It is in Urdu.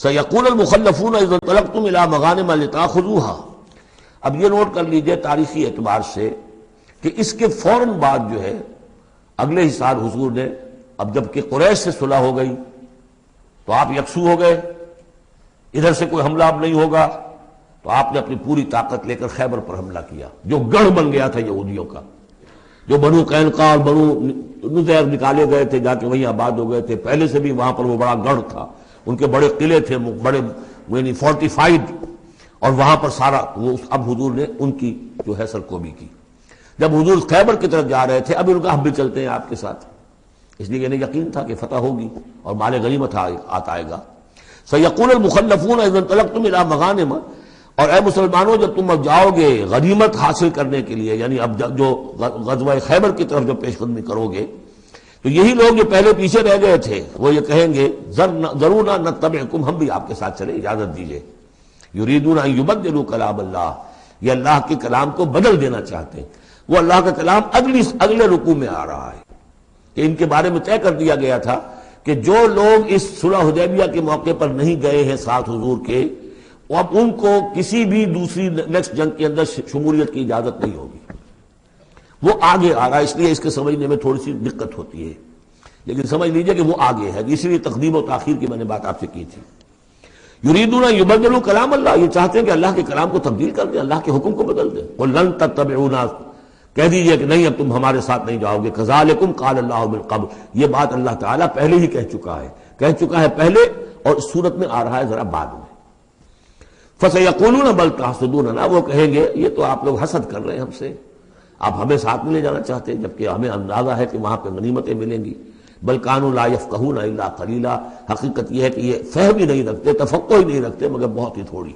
سَيَقُولُ الْمُخَلَّفُونَ إِذَا انطَلَقْتُمْ إِلَىٰ مَغَانِمَ لِتَأْخُذُوهَا۔ اب یہ نوٹ کر لیجئے تاریخی اعتبار سے کہ اس کے فوراً بعد جو ہے اگلے ہی سال حضور نے، اب جب کہ قریش سے صلح ہو گئی تو آپ یکسو ہو گئے، ادھر سے کوئی حملہ اب نہیں ہوگا، تو آپ نے اپنی پوری طاقت لے کر خیبر پر حملہ کیا، جو گڑھ بن گیا تھا یہودیوں کا، جو بنو قینقاع اور بنو نذیر نکالے گئے تھے، جا کے وہیں آباد ہو گئے تھے۔ پہلے سے بھی وہاں پر وہ بڑا گڑھ تھا، ان کے بڑے قلعے تھے، بڑے یعنی فورٹیفائڈ، اور وہاں پر سارا وہ اب حضور نے ان کی جو ہے سرکوبی کی۔ جب حضور خیبر کی طرف جا رہے تھے، اب ان کا ہم بھی چلتے ہیں آپ کے ساتھ، اس لیے انہیں یقین تھا کہ فتح ہوگی اور مال غنیمت آئے گا۔ سَيَقُولُ الْمُخَلَّفُونَ إِذَا انطَلَقْتُمْ إِلَىٰ مَغَانِمَ، اور اے مسلمانوں جب تم اب جاؤ گے غنیمت حاصل کرنے کے لیے، یعنی اب جو غزوہ خیبر کی طرف جو پیش قدمی کرو گے، تو یہی لوگ جو پہلے پیچھے رہ گئے تھے وہ یہ کہیں گے ذرونا نتبعکم، ہم بھی آپ کے ساتھ چلیں، اجازت دیجیے۔ یریدون ان یبدلوا کلام اللہ، یہ اللہ کے کلام کو بدل دینا چاہتے ہیں۔ وہ اللہ کا کلام اگلے رکوع میں آ رہا ہے کہ ان کے بارے میں طے کر دیا گیا تھا کہ جو لوگ اس صلح حدیبیہ کے موقع پر نہیں گئے ہیں ساتھ حضور کے، اب ان کو کسی بھی دوسری نیکسٹ جنگ کے اندر شمولیت کی اجازت نہیں ہوگی۔ وہ آگے آ رہا ہے، اس لیے اس کے سمجھنے میں تھوڑی سی دقت ہوتی ہے، لیکن سمجھ لیجئے کہ وہ آگے ہے، اسی لیے تقدیم و تاخیر کی میں نے بات آپ سے کی تھی۔ یریدون ان یبدلوا کلام اللہ، یہ چاہتے ہیں کہ اللہ کے کلام کو تبدیل کر دیں، اللہ کے حکم کو بدل دیں۔ قل لن تتبعونا، کہہ دیجئے کہ نہیں اب تم ہمارے ساتھ نہیں جاؤ گے۔ کذالکم قال اللہ من قبل، یہ بات اللہ تعالیٰ پہلے ہی کہہ چکا ہے پہلے، اور اس صورت میں آ رہا ہے ذرا بعد میں۔ فَسَيَقُولُونَ بَلْ تَحْسُدُونَنَا، وہ کہیں گے یہ تو آپ لوگ حسد کر رہے ہیں ہم سے، آپ ہمیں ساتھ میں لے جانا چاہتے ہیں جبکہ ہمیں اندازہ ہے کہ وہاں پہ غنیمتیں ملیں گی۔ بل کانوا لا یفقہون الا قلیلا، حقیقت یہ ہے کہ یہ فہم ہی نہیں رکھتے، تفقہ ہی نہیں رکھتے مگر بہت ہی تھوڑی۔